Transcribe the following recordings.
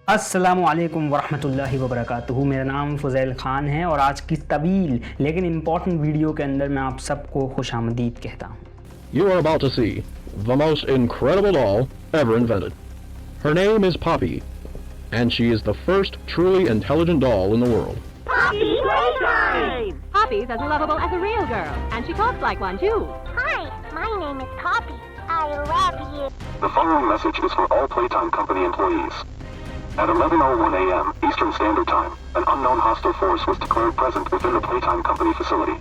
अस्सलामुअलैकुम वरहमतुल्लाहि वबरकातुहू। मेरा नाम फ़ुज़ैल ख़ान है और आज की तवील लेकिन इम्पॉर्टेंट वीडियो के अंदर मैं आप सबको खुशामदीद कहता हूँ। You are about to see the most incredible doll ever invented. Her name is Poppy, and she is the first truly intelligent doll in the world. Poppy Playtime! Poppy's as lovable as a real girl, and she talks like one too. Hi, my name is Poppy. I love you. The following message is for all Playtime Company employees. At 11:01 a.m. Eastern Standard Time, an unknown hostile force was declared present within the Playtime Company facility.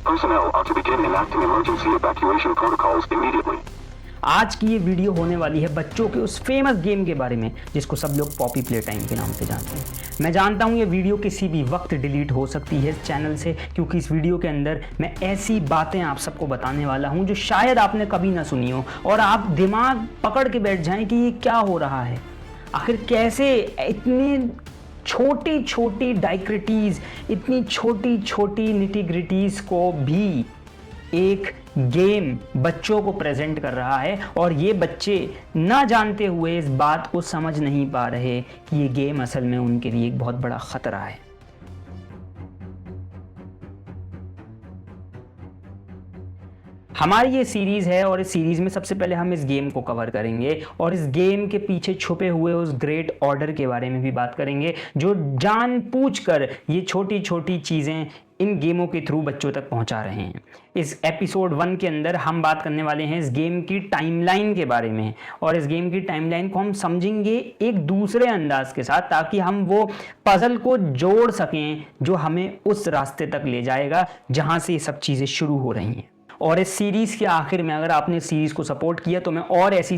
Personnel are to begin enacting emergency evacuation protocols immediately. आज की ये video होने वाली है बच्चों के उस famous game के बारे में जिसको सब लोग पॉपी प्ले टाइम के नाम से जानते हैं। मैं जानता हूँ ये वीडियो किसी भी वक्त डिलीट हो सकती है इस चैनल से, क्योंकि इस वीडियो के अंदर मैं ऐसी बातें आप सबको बताने वाला हूँ जो शायद आपने कभी ना सुनी हो और आप दिमाग पकड़ के बैठ जाएं कि ये क्या हो रहा है। आखिर कैसे इतने छोटी छोटी डाइक्रिटीज़, इतनी छोटी छोटी निटिग्रिटीज़ को भी एक गेम बच्चों को प्रेजेंट कर रहा है और ये बच्चे ना जानते हुए इस बात को समझ नहीं पा रहे कि ये गेम असल में उनके लिए एक बहुत बड़ा ख़तरा है। हमारी ये सीरीज़ है और इस सीरीज़ में सबसे पहले हम इस गेम को कवर करेंगे और इस गेम के पीछे छुपे हुए उस ग्रेट ऑर्डर के बारे में भी बात करेंगे जो जानबूझकर ये छोटी छोटी चीज़ें इन गेमों के थ्रू बच्चों तक पहुंचा रहे हैं। इस एपिसोड 1 के अंदर हम बात करने वाले हैं इस गेम की टाइमलाइन के बारे में और इस गेम की टाइमलाइन को हम समझेंगे एक दूसरे अंदाज के साथ ताकि हम वो पजल को जोड़ सकें जो हमें उस रास्ते तक ले जाएगा जहां से ये सब चीज़ें शुरू हो रही हैं। और इस सीरीज़ के आखिर में अगर आपने इस सीरीज़ को सपोर्ट किया तो मैं और ऐसी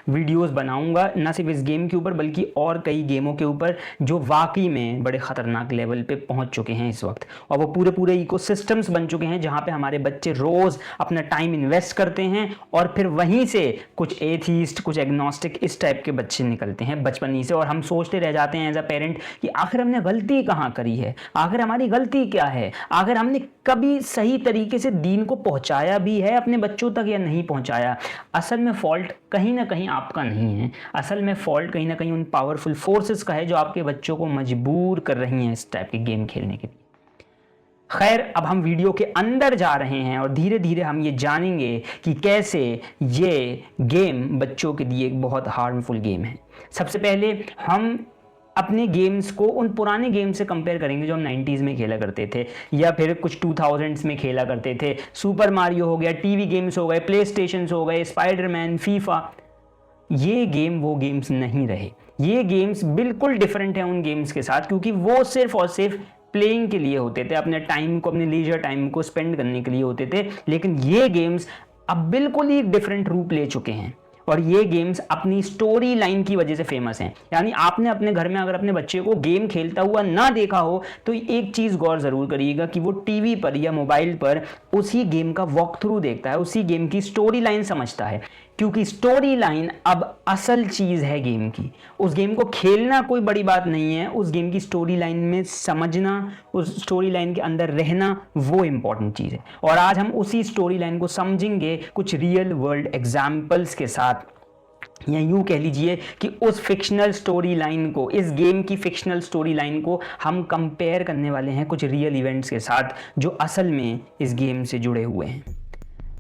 वीडियोस बनाऊंगा, ना सिर्फ इस गेम के ऊपर बल्कि और कई गेमों के ऊपर जो वाकई में बड़े ख़तरनाक लेवल पे पहुंच चुके हैं इस वक्त और वो पूरे इकोसिस्टम्स बन चुके हैं जहां पे हमारे बच्चे रोज़ अपना टाइम इन्वेस्ट करते हैं और फिर वहीं से कुछ एथीस्ट, कुछ एग्नोस्टिक इस टाइप के बच्चे निकलते हैं बचपन ही से और हम सोचते रह जाते हैं एज अ पेरेंट कि आखिर हमने गलती कहाँ करी है, आखिर हमारी गलती क्या है, आखिर हमने कभी सही तरीके से दीन को पहुँचाया भी है अपने बच्चों तक या नहीं पहुंचाया। असल में फॉल्ट कहीं ना कहीं आपका नहीं है, असल में फॉल्ट कहीं ना कहीं उन पावरफुल फोर्सेस का है जो आपके बच्चों को मजबूर कर रही हैं इस टाइप के गेम खेलने के लिए। खैर, अब हम वीडियो के अंदर जा रहे हैं और धीरे धीरे हम ये जानेंगे कि कैसे ये गेम बच्चों के लिए एक बहुत हार्मफुल गेम है। सबसे पहले हम अपने गेम्स को उन पुराने गेम से कंपेयर करेंगे जो हम 90s में खेला करते थे या फिर कुछ 2000s में खेला करते थे। सुपर मारियो हो गया, टीवी गेम्स हो गए, प्ले स्टेशंस हो गए, स्पाइडरमैन, फीफा। ये गेम वो गेम्स नहीं रहे। ये गेम्स बिल्कुल डिफरेंट हैं उन गेम्स के साथ, क्योंकि वो सिर्फ और सिर्फ प्लेइंग के लिए होते थे, अपने टाइम को, अपने लीजर टाइम को स्पेंड करने के लिए होते थे। लेकिन ये गेम्स अब बिल्कुल ही डिफरेंट रूप ले चुके हैं और ये गेम्स अपनी स्टोरी लाइन की वजह से फेमस हैं। यानी आपने अपने घर में अगर अपने बच्चे को गेम खेलता हुआ ना देखा हो तो एक चीज़ गौर ज़रूर करिएगा कि वो टीवी पर या मोबाइल पर उसी गेम का वॉक थ्रू देखता है, उसी गेम की स्टोरी लाइन समझता है, क्योंकि स्टोरी लाइन अब असल चीज़ है गेम की। उस गेम को खेलना कोई बड़ी बात नहीं है, उस गेम की स्टोरी लाइन में समझना, उस स्टोरी लाइन के अंदर रहना, वो इम्पॉर्टेंट चीज़ है। और आज हम उसी स्टोरी लाइन को समझेंगे कुछ रियल वर्ल्ड एग्जाम्पल्स के साथ, या यूँ कह लीजिए कि उस फिक्शनल स्टोरी लाइन को, इस गेम की फिक्शनल स्टोरी लाइन को हम कंपेयर करने वाले हैं कुछ रियल इवेंट्स के साथ जो असल में इस गेम से जुड़े हुए हैं।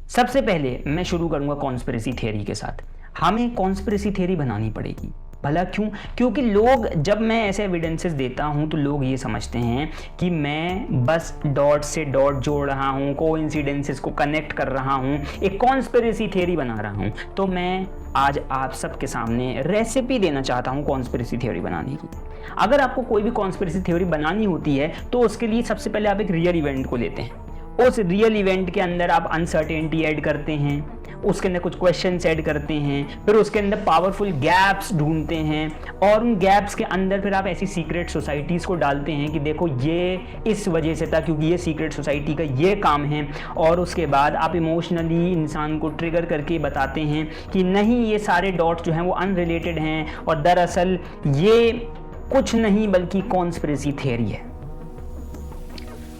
सबसे पहले मैं शुरू करूंगा कॉन्स्पिरेसी थियरी के साथ। हमें कॉन्स्पिरेसी थियरी बनानी पड़ेगी। भला क्यों? क्योंकि लोग, जब मैं ऐसे एविडेंसेस देता हूं तो लोग ये समझते हैं कि मैं बस डॉट से डॉट जोड़ रहा हूं, कोइंसिडेंसेस को कनेक्ट कर रहा हूं, एक कॉन्स्पिरेसी थियरी बना रहा हूं। तो मैं आज आप सबके सामने रेसिपी देना चाहता हूं कॉन्स्पिरेसी थियरी बनाने की। अगर आपको कोई भी कॉन्स्पिरेसी थियरी बनानी होती है तो उसके लिए सबसे पहले आप एक रियल इवेंट को लेते हैं। उस रियल इवेंट के अंदर आप अनसर्टेनिटी ऐड करते हैं, उसके अंदर कुछ क्वेश्चंस ऐड करते हैं, फिर उसके अंदर पावरफुल गैप्स ढूंढते हैं और उन गैप्स के अंदर फिर आप ऐसी सीक्रेट सोसाइटीज़ को डालते हैं कि देखो ये इस वजह से था क्योंकि ये सीक्रेट सोसाइटी का ये काम है। और उसके बाद आप इमोशनली इंसान को ट्रिगर करके बताते हैं कि नहीं, ये सारे डॉट्स जो हैं वो अनरिलेटेड हैं और दरअसल ये कुछ नहीं बल्कि कॉन्स्पिरेसी थियरी है।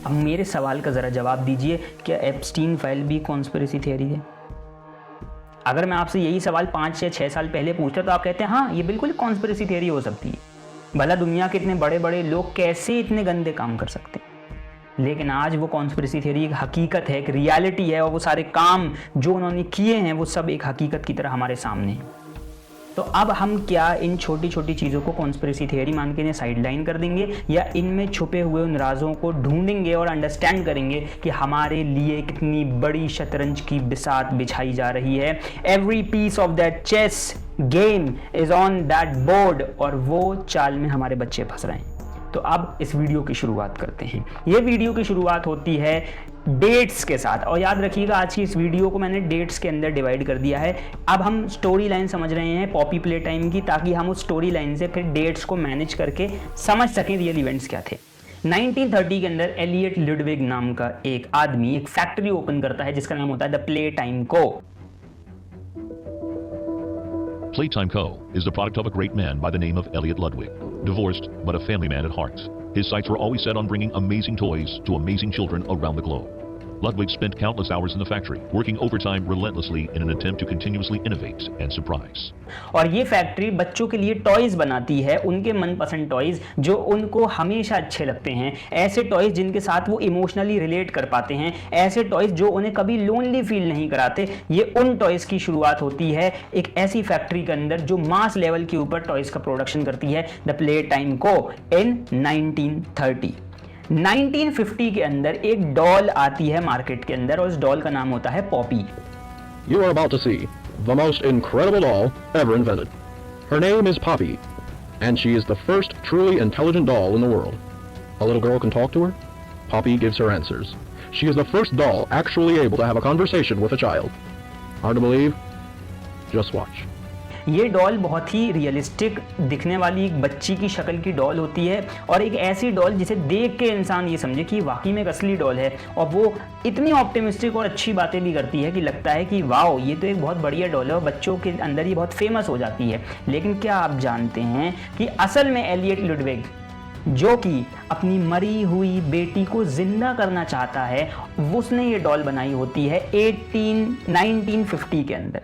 अब मेरे सवाल का ज़रा जवाब दीजिए, क्या एप्स्टीन फाइल भी कॉन्स्पिरेसी थियरी है? अगर मैं आपसे यही सवाल 5 या 6 साल पहले पूछता तो आप कहते हैं हाँ, ये बिल्कुल कॉन्स्पिरेसी थियरी हो सकती है। भला दुनिया के इतने बड़े बड़े लोग कैसे इतने गंदे काम कर सकते हैं। लेकिन आज वो कॉन्स्पिरेसी थ्योरी एक हकीकत है, एक रियलिटी है, और वो सारे काम जो उन्होंने किए हैं वो सब एक हकीकत की तरह हमारे सामने हैं। तो अब हम क्या इन छोटी छोटी चीज़ों को कॉन्स्पिरेसी थियरी मान के इन्हें साइडलाइन कर देंगे, या इनमें छुपे हुए उन राजों को ढूंढेंगे और अंडरस्टैंड करेंगे कि हमारे लिए कितनी बड़ी शतरंज की बिसात बिछाई जा रही है। Every piece of that chess game is on that board, और वो चाल में हमारे बच्चे फंस रहे हैं। तो अब इस वीडियो की शुरुआत करते हैं। ये वीडियो की शुरुआत होती है डेट्स के साथ, और याद रखिएगा आज की इस वीडियो को मैंने डेट्स के अंदर डिवाइड कर दिया है। अब हम स्टोरी लाइन समझ रहे हैं पॉपी प्ले टाइम की, ताकि हम उस स्टोरी लाइन से फिर डेट्स को मैनेज करके समझ सकें रियल इवेंट्स क्या थे। 1930 के अंदर एलियट लुडविग नाम का एक आदमी एक फैक्ट्री ओपन करता है जिसका नाम होता है द प्ले टाइम को। Playtime Co. is the product of a great man by the name of Elliot Ludwig. Divorced, but a family man at heart. His sights were always set on bringing amazing toys to amazing children around the globe. Ludwig spent countless hours in the factory, working overtime relentlessly in an attempt to continuously innovate and surprise. और ये factory बच्चों के लिए toys बनाती है, उनके मनपसंद toys जो उनको हमेशा अच्छे लगते हैं, ऐसे टॉयज जिनके साथ वो इमोशनली रिलेट कर पाते हैं, ऐसे टॉयज जो उन्हें कभी लोनली फील नहीं कराते। ये उन टॉयज की शुरुआत होती है एक ऐसी फैक्ट्री के अंदर जो मास लेवल के ऊपर टॉयज का प्रोडक्शन करती है, द प्ले टाइम को, इन 1930। 1950 के अंदर एक डॉल आती है मार्केट के अंदर, और उस डॉल का नाम होता है Poppy. You are about to see the most incredible doll ever invented. Her name is Poppy, and she is the first truly intelligent doll in the world. A little girl can talk to her. Poppy gives her answers. She is the first doll actually able to have a conversation with a child. Hard to believe? Just watch. ये doll बहुत ही realistic दिखने वाली एक बच्ची की शक्ल की doll होती है, और एक ऐसी डॉल जिसे देख के इंसान ये समझे कि वाकई में एक असली डॉल है, और वो इतनी ऑप्टिमिस्टिक और अच्छी बातें भी करती है कि लगता है कि वाओ ये तो एक बहुत बढ़िया डॉल है, और बच्चों के अंदर ये बहुत फेमस हो जाती है। लेकिन क्या आप जानते हैं कि असल में एलियट लुडविग, जो कि अपनी मरी हुई बेटी को जिंदा करना चाहता है, उसने ये डॉल बनाई होती है 1950 के अंदर।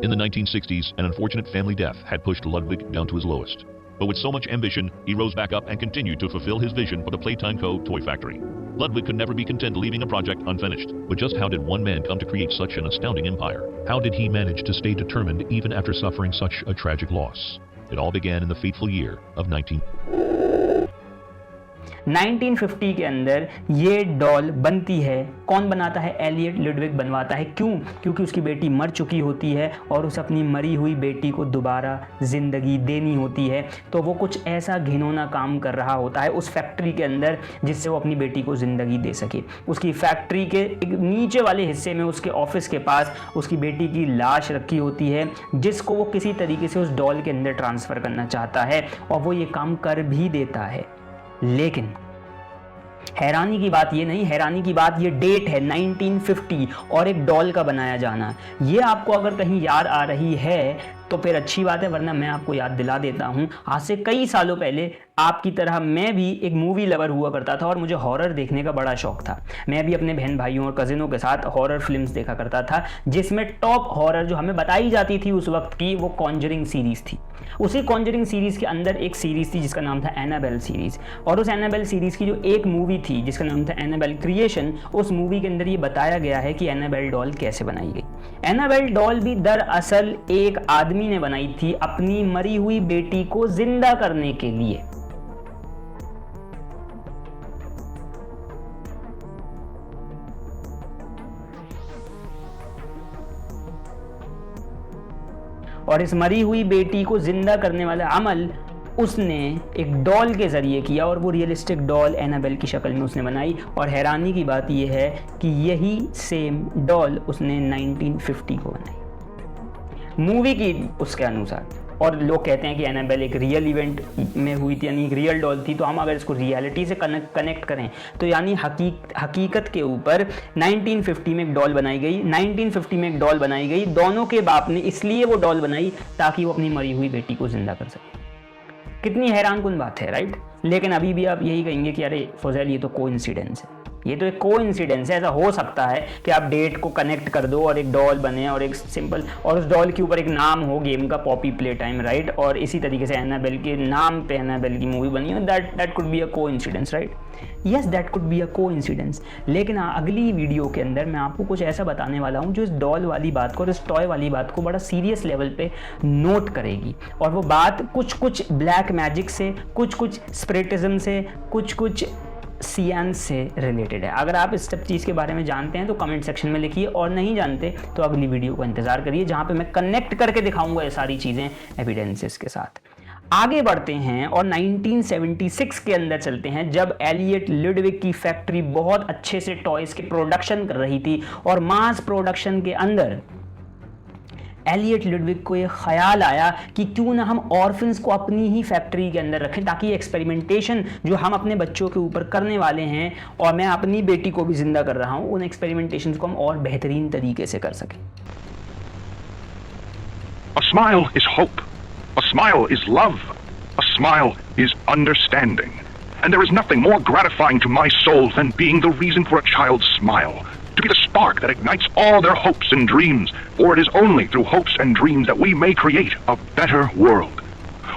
In the 1960s, an unfortunate family death had pushed Ludwig down to his lowest. But with so much ambition, he rose back up and continued to fulfill his vision for the Playtime Co. toy factory. Ludwig could never be content leaving a project unfinished. But just how did one man come to create such an astounding empire? How did he manage to stay determined even after suffering such a tragic loss? It all began in the fateful year of 1950 के अंदर ये doll बनती है। कौन बनाता है? Elliott Ludwig बनवाता है। क्यों? क्योंकि उसकी बेटी मर चुकी होती है और उसे अपनी मरी हुई बेटी को दोबारा ज़िंदगी देनी होती है। तो वो कुछ ऐसा घिनौना काम कर रहा होता है उस फैक्ट्री के अंदर जिससे वो अपनी बेटी को ज़िंदगी दे सके। उसकी फैक्ट्री के एक नीचे वाले हिस्से में उसके ऑफिस के पास उसकी बेटी की लाश रखी होती है, जिसको वो किसी तरीके से उस डॉल के अंदर ट्रांसफ़र करना चाहता है, और वो ये काम कर भी देता है। लेकिन हैरानी की बात ये नहीं, हैरानी की बात ये डेट है 1950 और एक डॉल का बनाया जाना। ये आपको अगर कहीं याद आ रही है तो फिर अच्छी बात है, वरना मैं आपको याद दिला देता हूँ। आज से कई सालों पहले आपकी तरह मैं भी एक मूवी लवर हुआ करता था और मुझे हॉरर देखने का बड़ा शौक था। मैं भी अपने बहन भाइयों और कज़िनों के साथ हॉरर फिल्म्स देखा करता था, जिसमें टॉप हॉरर जो हमें बताई जाती थी उस वक्त की वो कॉन्जरिंग सीरीज़ थी। उसी कॉन्जरिंग सीरीज़ के अंदर एक सीरीज़ थी जिसका नाम था एनाबेल सीरीज़, और उस एनाबेल सीरीज़ की जो एक मूवी थी जिसका नाम था एनाबेल क्रिएशन, उस मूवी के अंदर ये बताया गया है कि एनाबेल डॉल कैसे बनाई गई। एनाबेल डॉल भी दरअसल एक आदमी ने बनाई थी अपनी मरी हुई बेटी को जिंदा करने के लिए। और इस मरी हुई बेटी को जिंदा करने वाला अमल उसने एक डॉल के ज़रिए किया, और वो रियलिस्टिक डॉल एनाबेल की शक्ल में उसने बनाई। और हैरानी की बात यह है कि यही सेम डॉल उसने 1950 को बनाई मूवी की उसके अनुसार। और लोग कहते हैं कि एनाबेल एक रियल इवेंट में हुई थी, यानी एक रियल डॉल थी। तो हम अगर इसको रियलिटी से कनेक्ट करें तो यानी हकीकत के ऊपर 1950 में एक डॉल बनाई गई, 1950 में एक डॉल बनाई गई। दोनों के बाप ने इसलिए वो डॉल बनाई ताकि वो अपनी मरी हुई बेटी को जिंदा कर सके। कितनी हैरानकुन बात है, राइट? लेकिन अभी भी आप यही कहेंगे कि अरे फौजैल ये तो कोइंसिडेंस है, ये तो एक कोइंसिडेंस है। ऐसा हो सकता है कि आप डेट को कनेक्ट कर दो और एक डॉल बने और एक सिंपल, और उस डॉल के ऊपर एक नाम हो गेम का, पॉपी प्ले टाइम, राइट, और इसी तरीके से एनाबेल के नाम पे एनाबेल की मूवी बनी हो, that could be a coincidence, right. Yes, that could be a coincidence. लेकिन अगली वीडियो के अंदर मैं आपको कुछ ऐसा बताने वाला हूँ जो इस डॉल वाली बात को और इस टॉय वाली बात को बड़ा सीरियस लेवल पे नोट करेगी। और वो बात कुछ ब्लैक मैजिक से, कुछ स्पिरिटिज्म से, कुछ सियान्स से रिलेटेड है। अगर आप इस सब चीज़ के बारे में जानते हैं तो कमेंट सेक्शन में लिखिए, और नहीं जानते तो अगली वीडियो का इंतज़ार करिए जहाँ पे मैं कनेक्ट करके दिखाऊंगा ये सारी चीज़ें एविडेंसेस के साथ। आगे बढ़ते हैं और 1976 के अंदर चलते हैं, जब एलियट लुडविग की फैक्ट्री बहुत अच्छे से टॉयज़ के प्रोडक्शन कर रही थी, और मास प्रोडक्शन के अंदर एलियट लुडविग को ये ख्याल आया कि क्यों ना हम ऑर्फन्स को अपनी ही फैक्ट्री के अंदर रखें, ताकि एक्सपेरिमेंटेशन जो हम अपने बच्चों के ऊपर करने वाले हैं, और मैं अपनी बेटी को भी जिंदा कर रहा हूं, उन एक्सपेरिमेंटेशन को हम और बेहतरीन तरीके से कर सकें। A smile is hope. A smile is love. A smile is understanding. And there is nothing more gratifying to my soul than being the reason for a child's smile. To be the spark that ignites all their hopes and dreams, for it is only through hopes and dreams that we may create a better world.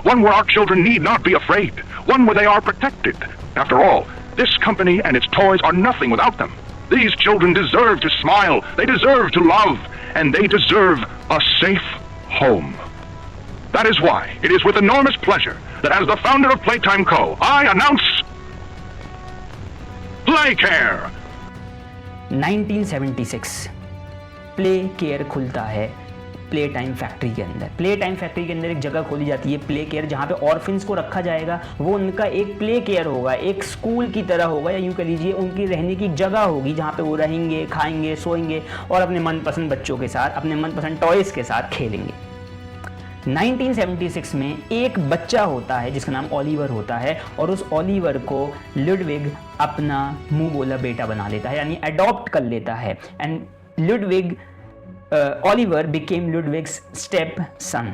One where our children need not be afraid, one where they are protected. After all, this company and its toys are nothing without them. These children deserve to smile, they deserve to love, and they deserve a safe home. That is why it is with enormous pleasure that as the founder of Playtime Co., I announce Playcare. 1976 play care खुलता है play time factory के अंदर। Play time factory के अंदर एक जगह खोली जाती है प्ले केयर, जहाँ पे ऑर्फिन्स को रखा जाएगा। वो उनका एक प्ले केयर होगा, एक स्कूल की तरह होगा, या यूँ कह लीजिए उनकी रहने की जगह होगी, जहाँ पे वो रहेंगे, खाएंगे, सोएंगे और अपने मनपसंद बच्चों के साथ, अपने मनपसंद टॉयज़ के साथ खेलेंगे। 1976 में एक बच्चा होता है जिसका नाम ओलिवर होता है, और उस ओलिवर को लुडविग अपना मुंह बोला बेटा बना लेता है, यानी अडॉप्ट कर लेता है। And Ludwig Oliver became Ludwig's stepson,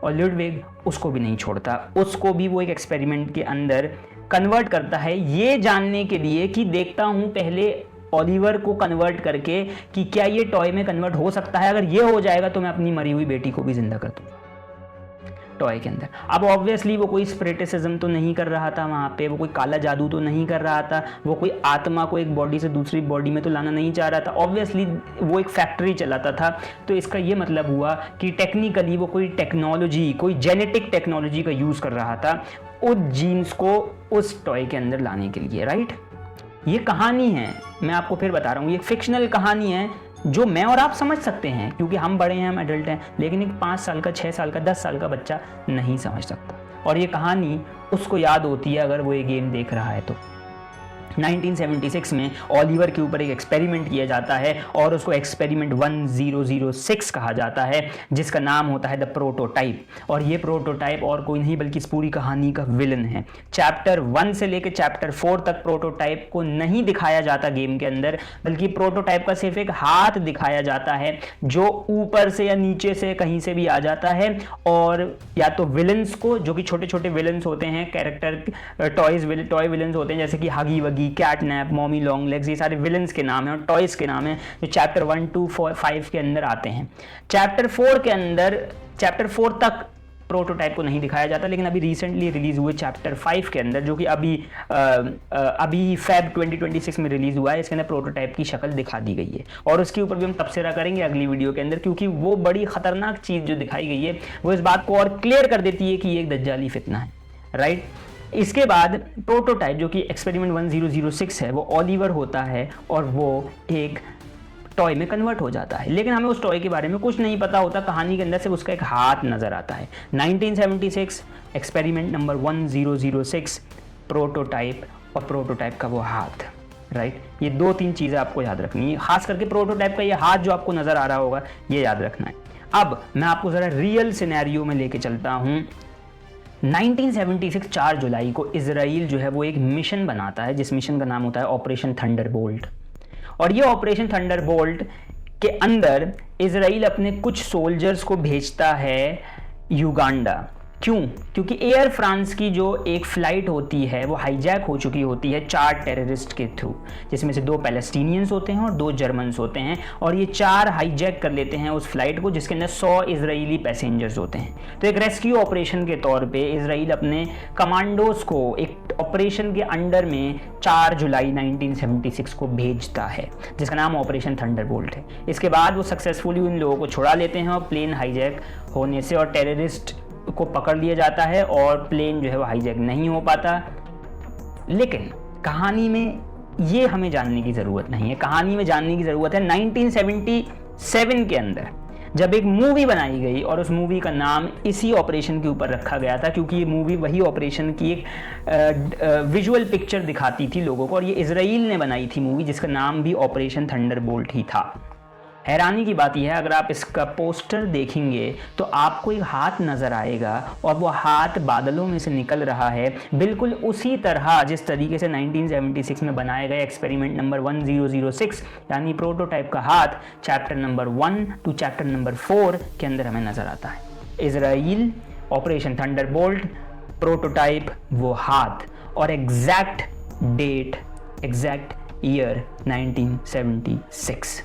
और लुडविग उसको भी नहीं छोड़ता, उसको भी वो एक एक्सपेरिमेंट के अंदर कन्वर्ट करता है, ये जानने के लिए कि देखता हूँ पहले ओलिवर को कन्वर्ट करके कि क्या ये टॉय में कन्वर्ट हो सकता है। अगर ये हो जाएगा तो मैं अपनी मरी हुई बेटी को भी जिंदा कर दूँ टॉय के अंदर। अब ऑब्वियसली वो कोई स्पिरिटिसिज्म तो नहीं कर रहा था वहाँ पे, वो कोई काला जादू तो नहीं कर रहा था, वो कोई आत्मा को एक बॉडी से दूसरी बॉडी में तो लाना नहीं चाह रहा था। ऑब्वियसली वो एक फैक्ट्री चलाता था, तो इसका ये मतलब हुआ कि टेक्निकली वो कोई टेक्नोलॉजी, कोई जेनेटिक टेक्नोलॉजी का यूज़ कर रहा था उस जीन्स को उस टॉय के अंदर लाने के लिए, राइट। ये कहानी है, मैं आपको फिर बता रहा हूँ, ये फिक्शनल कहानी है जो मैं और आप समझ सकते हैं क्योंकि हम बड़े हैं, हम एडल्ट हैं, लेकिन एक 5 साल का, 6 साल का, 10 साल का बच्चा नहीं समझ सकता। और ये कहानी उसको याद होती है अगर वो ये गेम देख रहा है तो। 1976 में ओलिवर के ऊपर एक एक्सपेरिमेंट किया जाता है और उसको एक्सपेरिमेंट 1006 कहा जाता है, जिसका नाम होता है द प्रोटोटाइप। और ये प्रोटोटाइप और कोई नहीं बल्कि इस पूरी कहानी का विलन है। चैप्टर 1 से लेकर चैप्टर 4 तक प्रोटोटाइप को नहीं दिखाया जाता गेम के अंदर, बल्कि प्रोटोटाइप का सिर्फ एक हाथ दिखाया जाता है जो ऊपर से या नीचे से कहीं से भी आ जाता है, और या तो विलन्स को, जो कि छोटे छोटे विलन्स होते हैं, कैरेक्टर टॉय विलन्स होते हैं, जैसे कि हगी वगी, कैटनैप, मॉमी लॉन्ग लेग्स, ये सारे विलन्स के नाम हैं और टॉयज के नाम हैं जो चैप्टर 1, 2, 5 के अंदर आते हैं। चैप्टर 4 के अंदर, चैप्टर 4 तक प्रोटोटाइप को नहीं दिखाया जाता, लेकिन अभी रिसेंटली रिलीज हुए चैप्टर 5 के अंदर, जो कि अभी फेब 2026 में रिलीज हुआ है, इसके अंदर प्रोटोटाइप की शक्ल दिखा दी गई है। और उसके ऊपर भी हम तबसरा करेंगे अगली वीडियो के अंदर, क्योंकि वो बड़ी खतरनाक चीज़ जो दिखाई गई है वो इस बात को और क्लियर कर देती है कि ये एक दज्जाली फितना है, राइट। इसके बाद प्रोटोटाइप जो कि एक्सपेरिमेंट 1006 है, वो ओलिवर होता है और वो एक टॉय में कन्वर्ट हो जाता है, लेकिन हमें उस टॉय के बारे में कुछ नहीं पता होता। कहानी के अंदर से उसका एक हाथ नजर आता है। 1976 एक्सपेरिमेंट नंबर 1006 प्रोटोटाइप और प्रोटोटाइप का वो हाथ, राइट। ये 2-3 चीज़ें आपको याद रखनी है, खास करके प्रोटोटाइप का ये हाथ जो आपको नजर आ रहा होगा, ये याद रखना है। अब मैं आपको ज़रा रियल सिनेरियो में लेके चलता हूँ। 1976 4 जुलाई को इजराइल जो है वो एक मिशन बनाता है, जिस मिशन का नाम होता है ऑपरेशन थंडरबोल्ट। और ये ऑपरेशन थंडरबोल्ट के अंदर इजराइल अपने कुछ सोल्जर्स को भेजता है युगांडा। क्यों? क्योंकि एयर फ्रांस की जो एक फ़्लाइट होती है वो हाईजैक हो चुकी होती है 4 टेररिस्ट के थ्रू, जिसमें से 2 पैलेस्टीनियंस होते हैं और 2 जर्मन्स होते हैं, और ये 4 हाईजैक कर लेते हैं उस फ्लाइट को, जिसके अंदर 100 इजरायली पैसेंजर्स होते हैं। तो एक रेस्क्यू ऑपरेशन के तौर पे इजराइल अपने कमांडोज को एक ऑपरेशन के अंडर में 4 जुलाई 1976 को भेजता है, जिसका नाम ऑपरेशन थंडरबोल्ट है। इसके बाद वो सक्सेसफुली उन लोगों को छुड़ा लेते हैं और प्लेन हाईजैक होने से और टेररिस्ट को पकड़ लिया जाता है और प्लेन जो है वो हाईजैक नहीं हो पाता। लेकिन कहानी में ये हमें जानने की ज़रूरत नहीं है, कहानी में जानने की ज़रूरत है 1977 के अंदर जब एक मूवी बनाई गई और उस मूवी का नाम इसी ऑपरेशन के ऊपर रखा गया था, क्योंकि ये मूवी वही ऑपरेशन की एक विजुअल पिक्चर दिखाती थी लोगों को, और ये इजराइल ने बनाई थी मूवी जिसका नाम भी ऑपरेशन थंडरबोल्ट ही था। हैरानी की बात यह है, अगर आप इसका पोस्टर देखेंगे तो आपको एक हाथ नज़र आएगा और वो हाथ बादलों में से निकल रहा है, बिल्कुल उसी तरह जिस तरीके से 1976 में बनाए गए एक्सपेरिमेंट नंबर 1006 यानी प्रोटोटाइप का हाथ chapter number 1 to chapter number 4 के अंदर हमें नज़र आता है। इजराइल, ऑपरेशन थंडरबोल्ट, प्रोटोटाइप वो हाथ, और एग्जैक्ट डेट, एग्जैक्ट ईयर 1976।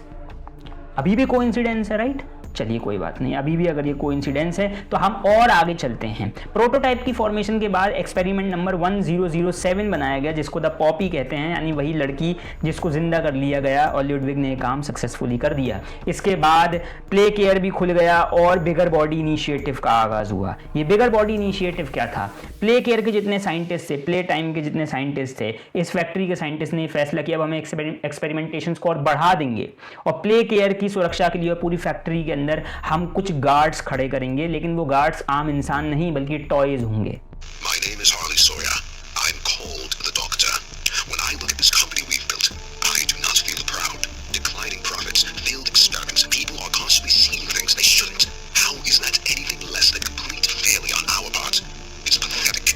अभी भी कोइंसिडेंस है, राइट? चलिए कोई बात नहीं, अभी भी अगर ये कोइंसिडेंस है तो हम और आगे चलते हैं। प्रोटोटाइप की फॉर्मेशन के बाद एक्सपेरिमेंट नंबर 1007 बनाया गया, जिसको द पॉपी कहते हैं, यानी वही लड़की जिसको जिंदा कर लिया गया, और ल्यूडविग ने काम सक्सेसफुली कर दिया। इसके बाद प्ले केयर भी खुल गया और बिगर बॉडी इनिशिएटिव का आगाज हुआ। ये बिगर बॉडी इनिशिएटिव क्या था? प्ले केयर के जितने साइंटिस्ट थे, प्ले टाइम के जितने साइंटिस्ट थे, इस फैक्ट्री के साइंटिस्ट ने फैसला किया अब हमें एक्सपेरिमेंटेशंस को और बढ़ा देंगे, और प्ले केयर की सुरक्षा के लिए पूरी फैक्ट्री के अंदर हम कुछ गार्ड्स खड़े करेंगे, लेकिन वो गार्ड्स आम इंसान नहीं बल्कि टॉयज होंगे। My name is Harley Sawyer. I'm called the Doctor. When I look at this company we've built, I do not feel proud. Declining profits, failed experiments, people are constantly seeing things they shouldn't. How is that anything less than complete failure on our part? It's pathetic.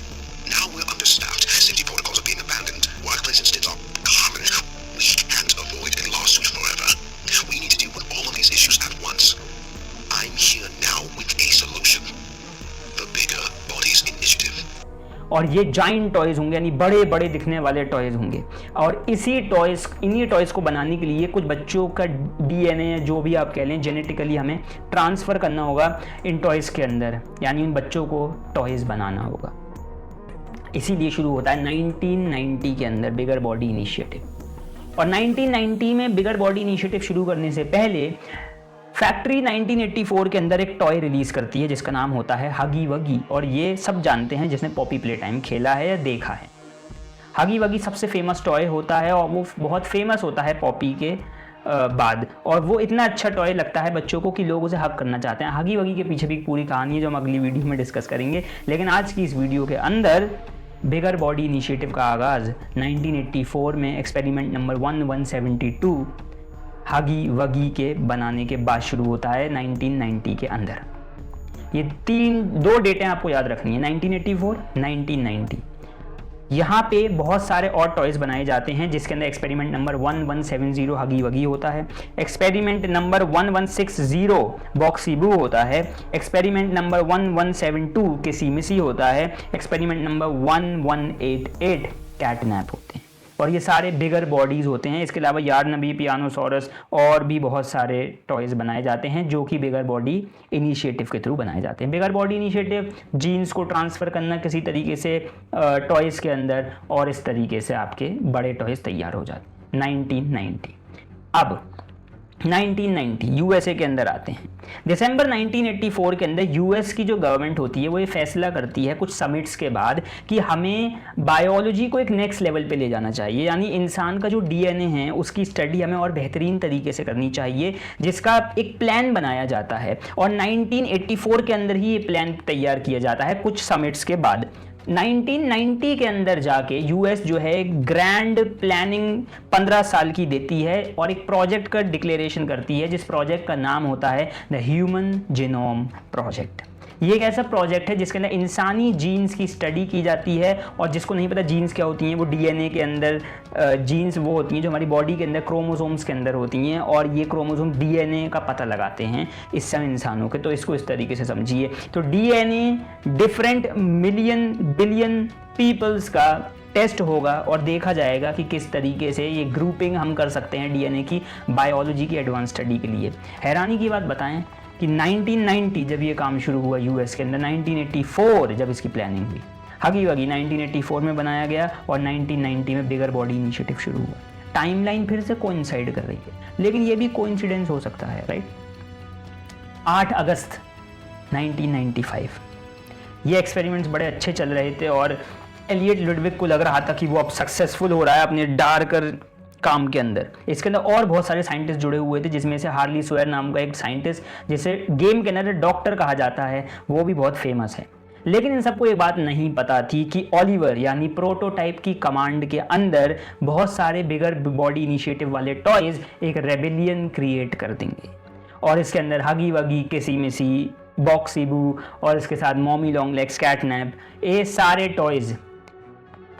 Now we're understaffed, safety protocols are being abandoned, workplace incidents are common. We can't avoid a lawsuit forever. We need to deal with all of these issues at once. I'm here now with a solution. The Bigger Bodies Initiative. और ये giant toys होंगे, यानी बड़े बड़े दिखने वाले toys होंगे, और इन्हीं टॉयज को बनाने के लिए कुछ बच्चों का डीएनए, जो भी आप कह लें, जेनेटिकली हमें ट्रांसफ़र करना होगा इन टॉयज के अंदर, यानी उन बच्चों को टॉयज बनाना होगा। इसीलिए शुरू होता है 1990 के अंदर बिगर बॉडी इनिशिएटिव। और 1990 में बिगर बॉडी इनिशिएटिव शुरू करने से पहले फैक्ट्री 1984 के अंदर एक टॉय रिलीज करती है जिसका नाम होता है हगी वगी, और ये सब जानते हैं जिसने पॉपी प्ले टाइम खेला है या देखा है। हगी वगी सबसे फेमस टॉय होता है और वो बहुत फेमस होता है पॉपी के बाद, और वो इतना अच्छा टॉय लगता है बच्चों को कि लोग उसे हक करना चाहते हैं। हगी वगी के पीछे भी पूरी कहानी है जो हम अगली वीडियो में डिस्कस करेंगे, लेकिन आज की इस वीडियो के अंदर बिगर बॉडी इनिशिएटिव का आगाज़ 1984 में एक्सपेरिमेंट नंबर 1172 हगी वगी के बनाने के बाद शुरू होता है 1990 के अंदर। ये 2 डेटें आपको याद रखनी है, 1984, 1990। यहाँ पे बहुत सारे और टॉयज़ बनाए जाते हैं जिसके अंदर एक्सपेरिमेंट नंबर 1170 हगी वगी होता है, एक्सपेरिमेंट नंबर 1160 बॉक्सीबू होता है, एक्सपेरिमेंट नंबर 1172 केसी मिसी होता है, एक्सपेरिमेंट नंबर 1188 कैटनैप होते हैं, और ये सारे बिगर बॉडीज़ होते हैं। इसके अलावा यार्डनबी, पियानोसोरस और भी बहुत सारे टॉयज़ बनाए जाते हैं जो कि बिगर बॉडी इनिशिएटिव के थ्रू बनाए जाते हैं। बिगर बॉडी इनिशिएटिव जीन्स को ट्रांसफ़र करना किसी तरीके से टॉयज़ के अंदर, और इस तरीके से आपके बड़े टॉयज़ तैयार हो जाते हैं। 1990 अब 1990 यूएसए के अंदर आते हैं। दिसंबर 1984 के अंदर यूएस की जो गवर्नमेंट होती है वो ये फैसला करती है कुछ समिट्स के बाद कि हमें बायोलॉजी को एक नेक्स्ट लेवल पे ले जाना चाहिए, यानी इंसान का जो डीएनए है उसकी स्टडी हमें और बेहतरीन तरीके से करनी चाहिए, जिसका एक प्लान बनाया जाता है। और 1984 के अंदर ही ये प्लान तैयार किया जाता है कुछ समिट्स के बाद। 1990 के अंदर जाके यूएस जो है ग्रैंड प्लानिंग 15 साल की देती है और एक प्रोजेक्ट का डिक्लेरेशन करती है जिस प्रोजेक्ट का नाम होता है द ह्यूमन जीनोम प्रोजेक्ट। ये एक ऐसा प्रोजेक्ट है जिसके अंदर इंसानी जीन्स की स्टडी की जाती है, और जिसको नहीं पता जीन्स क्या होती हैं, वो डीएनए के अंदर जीन्स वो होती हैं जो हमारी बॉडी के अंदर क्रोमोसोम्स के अंदर होती हैं, और ये क्रोमोसोम डीएनए का पता लगाते हैं इस समय इंसानों के। तो इसको इस तरीके से समझिए। तो DNA different million billion peoples का टेस्ट होगा और देखा जाएगा कि किस तरीके से ये ग्रुपिंग हम कर सकते हैं डीएनए की बायोलॉजी की एडवांस स्टडी के लिए। हैरानी की बात बताएं कि 1990 जब ये काम शुरू हुआ यूएस के अंदर, 1984 जब इसकी प्लानिंग हुई, हगी वगी 1984 में बनाया गया और 1990 में बिगर बॉडी इनिशिएटिव शुरू हुआ। टाइमलाइन फिर से कोइंसाइड कर रही है, लेकिन ये भी कोइंसिडेंस हो सकता है, राइट। 8 अगस्त 1995 ये एक्सपेरिमेंट्स बड़े अच्छे चल रहे थे और एलियट लुडविग को लग रहा था कि वो अब सक्सेसफुल हो रहा है अपने डार्कर काम के अंदर। इसके अंदर और बहुत सारे साइंटिस्ट जुड़े हुए थे, जिसमें से हार्ली सोयर नाम का एक साइंटिस्ट जिसे गेम के अंदर डॉक्टर कहा जाता है, वो भी बहुत फेमस है। लेकिन इन सबको एक बात नहीं पता थी कि ओलिवर यानी प्रोटोटाइप की कमांड के अंदर बहुत सारे बिगर बॉडी इनिशिएटिव वाले टॉयज एक रेबेलियन क्रिएट कर देंगे, और इसके अंदर हगी वगी, किसी मिसी, बॉक्सीबू और इसके साथ मॉमी लॉन्ग लेग्स, कैटनैप, ये सारे टॉयज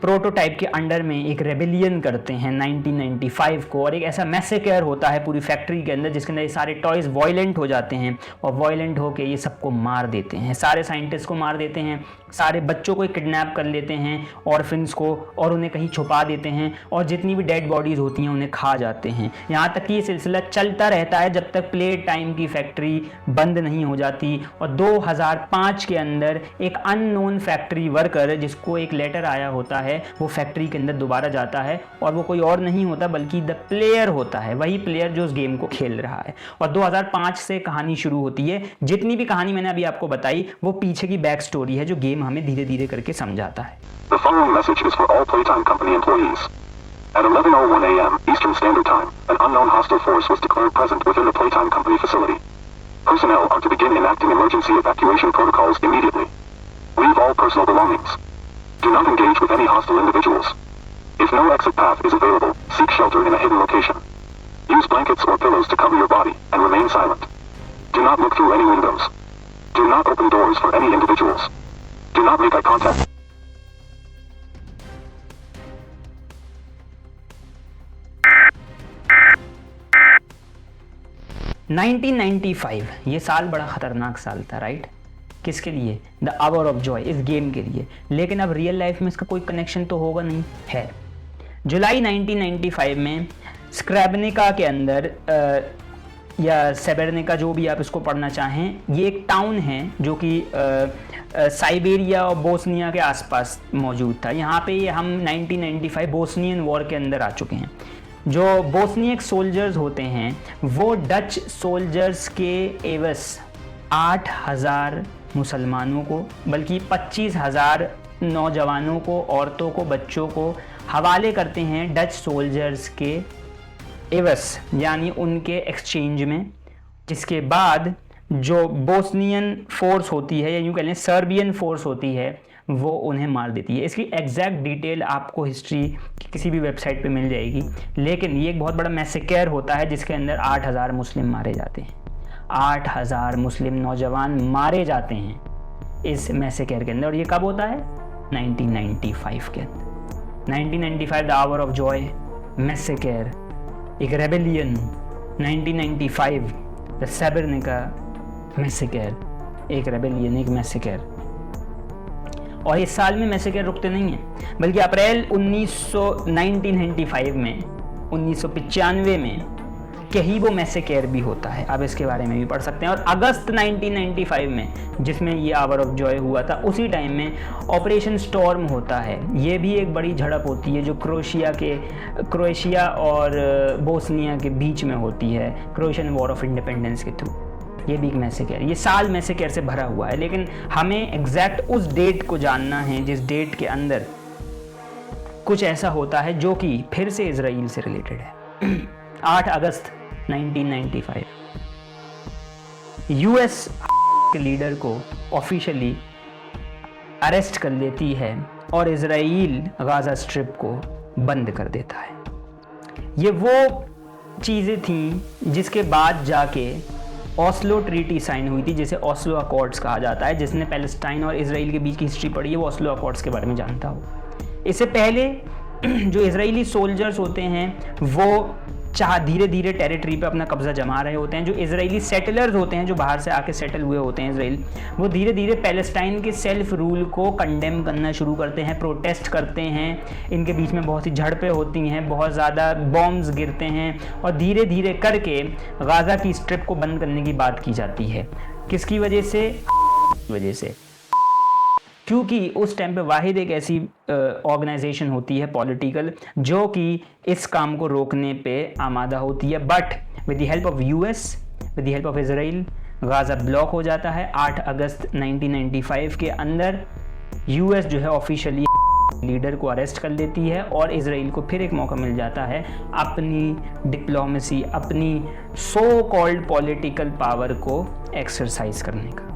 प्रोटोटाइप के अंडर में एक रेबेलियन करते हैं 1995 को, और एक ऐसा मैसेकर होता है पूरी फैक्ट्री के अंदर जिसके अंदर ये सारे टॉयज वॉयलेंट हो जाते हैं और वॉयलेंट होकर ये सबको मार देते हैं, सारे साइंटिस्ट को मार देते हैं, सारे बच्चों को किडनैप कर लेते हैं, ऑर्फिन्स को, और उन्हें कहीं छुपा देते हैं, और जितनी भी डेड बॉडीज़ होती हैं उन्हें खा जाते हैं। यहाँ तक कि ये सिलसिला चलता रहता है जब तक प्ले टाइम की फैक्ट्री बंद नहीं हो जाती। और 2005 के अंदर एक अननोन फैक्ट्री वर्कर जिसको एक लेटर आया होता है वो फैक्ट्री के अंदर दोबारा जाता है, और वो कोई और नहीं होता बल्कि द प्लेयर होता है, वही प्लेयर जो उस गेम को खेल रहा है। और 2005 से कहानी शुरू होती है। जितनी भी कहानी मैंने अभी आपको बताई वो पीछे की बैक स्टोरी है जो गेम हमें धीरे धीरे करके समझाता है। The following message is for all Playtime Company employees. At 11:01 a.m. Eastern Standard Time, an unknown hostile force was declared present within the Playtime Company facility. Personnel are to begin enacting emergency evacuation protocols immediately. Leave all personal belongings. Do not engage with any hostile individuals. If no exit path is available, seek shelter in a hidden location. Use blankets or pillows to cover your body and remain silent. Do not look through any windows. Do not open doors for any individuals. Do not make eye contact. – 1995 ये साल बड़ा ख़तरनाक साल था, right. किसके लिए? The hour of Joy, इस game के लिए। लेकिन अब रियल लाइफ में इसका कोई कनेक्शन तो होगा नहीं है। जुलाई 1995 में स्क्रैबनिका के अंदर या सेबेरनिका, जो भी आप इसको पढ़ना चाहें, ये एक टाउन है जो कि साइबेरिया और बोस्निया के आसपास मौजूद था। यहाँ पे हम 1995 बोस्नियन वॉर के अंदर आ चुके हैं। जो बोस्नियक सोल्जर्स होते हैं वो डच सोल्जर्स के एवज 8,000 मुसलमानों को, बल्कि 25,000 नौजवानों को, औरतों को, बच्चों को हवाले करते हैं डच सोल्जर्स के एवज, यानी उनके एक्सचेंज में। जिसके बाद जो बोस्नियन फोर्स होती है, या यूँ कह लें सर्बियन फोर्स होती है, वो उन्हें मार देती है। इसकी एग्जैक्ट डिटेल आपको हिस्ट्री की किसी भी वेबसाइट पे मिल जाएगी। लेकिन ये एक बहुत बड़ा मैसेकर होता है जिसके अंदर 8,000 मुस्लिम मारे जाते हैं। 8,000 मुस्लिम नौजवान मारे जाते हैं इस मैसेकर के अंदर। और ये कब होता है? 1995 के अंदर। 1995 the hour of Joy, massacre, एक रेबेलियन। 1995 द सेबेरनिका मैसेकर, एक रेबेलियन, एक मैसेकर। और इस साल में मैसेकर रुकते नहीं हैं, बल्कि अप्रैल 1995 में, 1995 में कहीं वो मैसेकर भी होता है। अब इसके बारे में भी पढ़ सकते हैं। और अगस्त 1995 में, जिसमें ये आवर ऑफ जॉय हुआ था, उसी टाइम में ऑपरेशन स्टॉर्म होता है। ये भी एक बड़ी झड़प होती है जो क्रोएशिया और बोस्निया के बीच में होती है, क्रोएशियन वॉर ऑफ इंडिपेंडेंस के थ्रू। ये भी एक मैसेकर, ये साल मैसेकर से भरा हुआ है। लेकिन हमें एग्जैक्ट उस डेट को जानना है जिस डेट के अंदर कुछ ऐसा होता है जो कि फिर से इजराइल से रिलेटेड है। 8 अगस्त 1995 यूएस के लीडर को ऑफिशियली अरेस्ट कर लेती है और इजराइल गाजा स्ट्रिप को बंद कर देता है। ये वो चीज़ें थीं जिसके बाद जाके ऑस्लो ट्रीटी साइन हुई थी, जिसे ऑस्लो अकॉर्ड्स कहा जाता है। जिसने पैलेस्टाइन और इसराइल के बीच की हिस्ट्री पढ़ी है वो ऑस्लो अकॉर्ड्स के बारे में जानता हो। इससे पहले जो इजरायली सोल्जर्स होते हैं वो धीरे धीरे टेरिटरी पे अपना कब्जा जमा रहे होते हैं। जो इजरायली सेटलर्स होते हैं, जो बाहर से आके सेटल हुए होते हैं इजराइल, वो धीरे धीरे पैलेस्टाइन के सेल्फ रूल को कंडेम करना शुरू करते हैं, प्रोटेस्ट करते हैं। इनके बीच में बहुत सी झड़पें होती हैं, बहुत ज़्यादा बॉम्ब्स गिरते हैं और धीरे धीरे करके गाज़ा की स्ट्रिप को बंद करने की बात की जाती है। किसकी वजह से? क्योंकि उस टाइम पे वाहिद एक ऐसी ऑर्गेनाइजेशन होती है पॉलिटिकल जो कि इस काम को रोकने पे आमादा होती है। But with the help of US, with the help of Israel, Gaza block हो जाता है। 8 अगस्त 1995 के अंदर यूएस जो है ऑफिशियली लीडर को अरेस्ट कर लेती है और इजराइल को फिर एक मौका मिल जाता है अपनी डिप्लोमेसी, अपनी सो कॉल्ड पॉलिटिकल पावर को एक्सरसाइज करने का।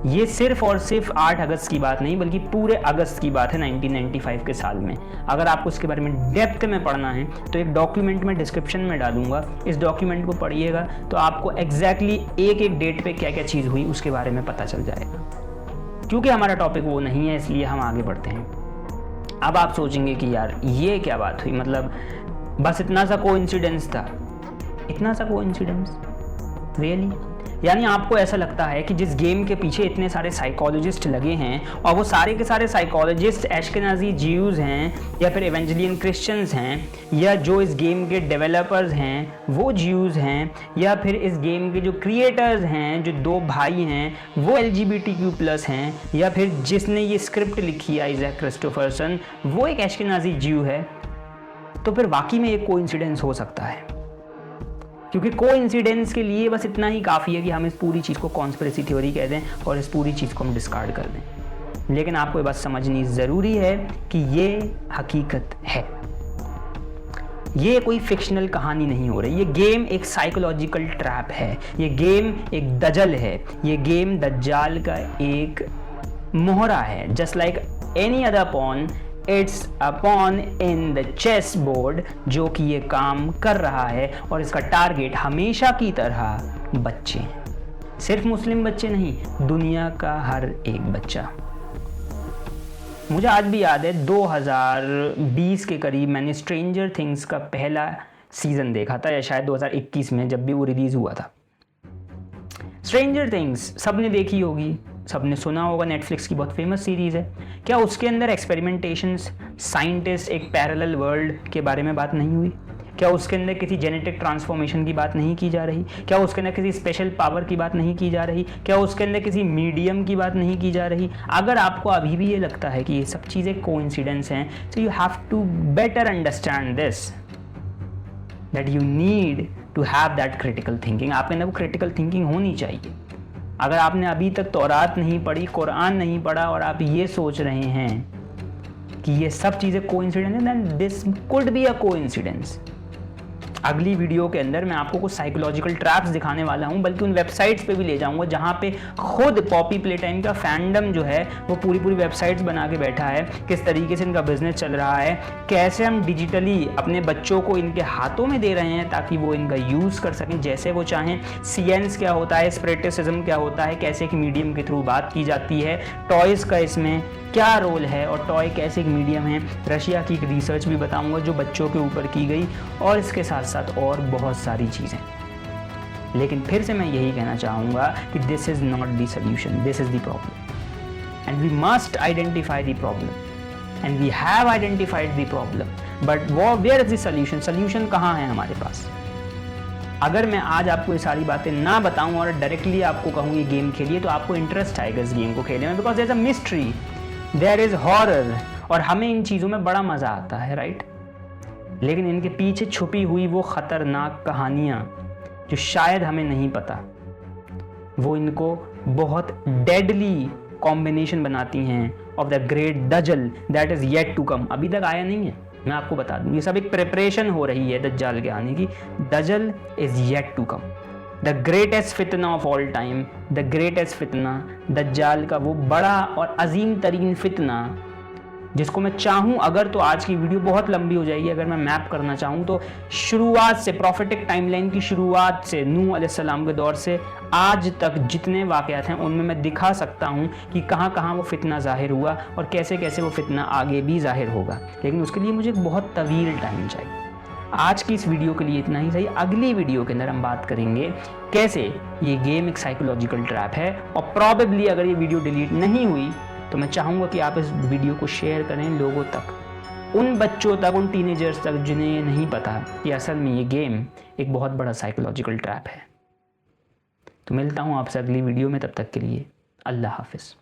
ये सिर्फ और सिर्फ 8 अगस्त की बात नहीं बल्कि पूरे अगस्त की बात है 1995 के साल में। अगर आपको इसके बारे में डेप्थ में पढ़ना है तो एक डॉक्यूमेंट में डिस्क्रिप्शन में डालूंगा, इस डॉक्यूमेंट को पढ़िएगा तो आपको एग्जैक्टली एक डेट पे क्या क्या चीज़ हुई उसके बारे में पता चल जाएगा। क्योंकि हमारा टॉपिक वो नहीं है इसलिए हम आगे बढ़ते हैं। अब आप सोचेंगे कि यार ये क्या बात हुई, मतलब बस इतना सा कोइंसिडेंस था, इतना सा कोइंसिडेंस रियली? यानी आपको ऐसा लगता है कि जिस गेम के पीछे इतने सारे साइकोलॉजिस्ट लगे हैं और वो सारे के सारे साइकोलॉजिस्ट एश्केनाज़ी ज्यूज़ हैं या फिर एवेंजलियन क्रिश्चियंस हैं, या जो इस गेम के डेवलपर्स हैं वो ज्यूज़ हैं, या फिर इस गेम के जो क्रिएटर्स हैं जो 2 भाई हैं वो LGBTQ+ हैं, या फिर जिसने ये स्क्रिप्ट लिखी है आइजैक क्रिस्टोफरसन वो एक एश्केनाज़ी ज्यू है, तो फिर वाकई में एक कोइंसिडेंस हो सकता है। क्योंकि कोइंसिडेंस के लिए बस इतना ही काफ़ी है कि हम इस पूरी चीज़ को कॉन्स्पिरेसी थ्योरी कह दें और इस पूरी चीज़ को हम डिस्कार्ड कर दें। लेकिन आपको ये बात समझनी ज़रूरी है कि ये हकीकत है, ये कोई फिक्शनल कहानी नहीं हो रही। ये गेम एक साइकोलॉजिकल ट्रैप है, ये गेम एक दजल है, ये गेम दज्जाल का एक मोहरा है। Just like any other pawn, it's a pawn in the chess board जो कि ये काम कर रहा है और इसका टारगेट हमेशा की तरह बच्चे हैं। सिर्फ मुस्लिम बच्चे नहीं, दुनिया का हर एक बच्चा। मुझे आज भी याद है 2020 के करीब मैंने स्ट्रेंजर थिंग्स का पहला सीज़न देखा था, या शायद 2021 में जब भी वो रिलीज़ हुआ था। स्ट्रेंजर थिंग्स सबने देखी होगी, सबने सुना होगा, नेटफ्लिक्स की बहुत फेमस सीरीज़ है। क्या उसके अंदर एक्सपेरिमेंटेशंस, साइंटिस्ट, एक पैरेलल वर्ल्ड के बारे में बात नहीं हुई? क्या उसके अंदर किसी जेनेटिक ट्रांसफॉर्मेशन की बात नहीं की जा रही? क्या उसके अंदर किसी स्पेशल पावर की बात नहीं की जा रही? क्या उसके अंदर किसी मीडियम की बात नहीं की जा रही? अगर आपको अभी भी ये लगता है कि ये सब चीज़ें कोइंसिडेंस हैं, so you have to better understand this, that you need to have that critical thinking। आपके अंदर वो क्रिटिकल थिंकिंग होनी चाहिए। अगर आपने अभी तक तौरात नहीं पढ़ी, कुरान नहीं पढ़ा और आप ये सोच रहे हैं कि ये सब चीज़ें कोइंसिडेंस हैं, then this could be a coincidence। अगली वीडियो के अंदर मैं आपको कुछ साइकोलॉजिकल ट्रैप्स दिखाने वाला हूं, बल्कि उन वेबसाइट्स पे भी ले जाऊंगा जहां पे खुद पॉपी प्लेटाइम का फैंडम जो है वो पूरी वेबसाइट्स बना के बैठा है, किस तरीके से इनका बिजनेस चल रहा है, कैसे हम डिजिटली अपने बच्चों को इनके हाथों में दे रहे हैं ताकि वो इनका यूज़ कर सकें जैसे वो चाहें। सीएंस क्या होता है, स्पिरिटिसिज्म क्या होता है, कैसे एक मीडियम के थ्रू बात की जाती है, टॉयज़ का इसमें क्या रोल है और टॉय कैसे एक मीडियम है। रशिया की एक रिसर्च भी बताऊंगा जो बच्चों के ऊपर की गई, और इसके साथ साथ और बहुत सारी चीज़ें। लेकिन फिर से मैं यही कहना चाहूँगा कि this is not the solution, this is the problem and we must identify the problem and we have identified the problem, but where is the solution? Solution कहाँ है हमारे पास? अगर मैं आज आपको ये सारी बातें ना बताऊं और डायरेक्टली आपको कहूँ ये गेम खेलिए, तो आपको इंटरेस्ट आएगा इस गेम को खेलने में, because there is a mystery, there is horror, और हमें इन चीज़ों में बड़ा मज़ा आता है, राइट? लेकिन इनके पीछे छुपी हुई वो ख़तरनाक कहानियाँ जो शायद हमें नहीं पता, वो इनको बहुत डेडली कॉम्बिनेशन बनाती हैं of the great Dajjal that is yet to come. अभी तक आया नहीं है, मैं आपको बता दूं, ये सब एक प्रिपरेशन हो रही है दज्जाल के आने की। Dajjal is yet to come, the greatest फितना of all time, the greatest फितना, दज्जाल का वो बड़ा और अजीम तरीन फितना जिसको मैं चाहूँ अगर, तो आज की वीडियो बहुत लंबी हो जाएगी, अगर मैं मैप करना चाहूँ तो शुरुआत से, प्रॉफिटिक टाइमलाइन की शुरुआत से, नूह अलैहिस्सलाम के दौर से आज तक जितने वाक़यात हैं उनमें मैं दिखा सकता हूँ कि कहाँ कहाँ वो फितना ज़ाहिर हुआ और कैसे कैसे वो फितना आगे भी ज़ाहिर होगा, लेकिन उसके लिए मुझे बहुत तवील टाइम चाहिए। आज की इस वीडियो के लिए इतना ही सही। अगली वीडियो के अंदर हम बात करेंगे कैसे ये गेम एक साइकोलॉजिकल ट्रैप है, और प्रॉबेबली अगर ये वीडियो डिलीट नहीं हुई तो मैं चाहूँगा कि आप इस वीडियो को शेयर करें लोगों तक, उन बच्चों तक, उन टीनेजर्स तक जिन्हें ये नहीं पता कि असल में ये गेम एक बहुत बड़ा साइकोलॉजिकल ट्रैप है। तो मिलता हूँ आपसे अगली वीडियो में, तब तक के लिए अल्लाह हाफिज़।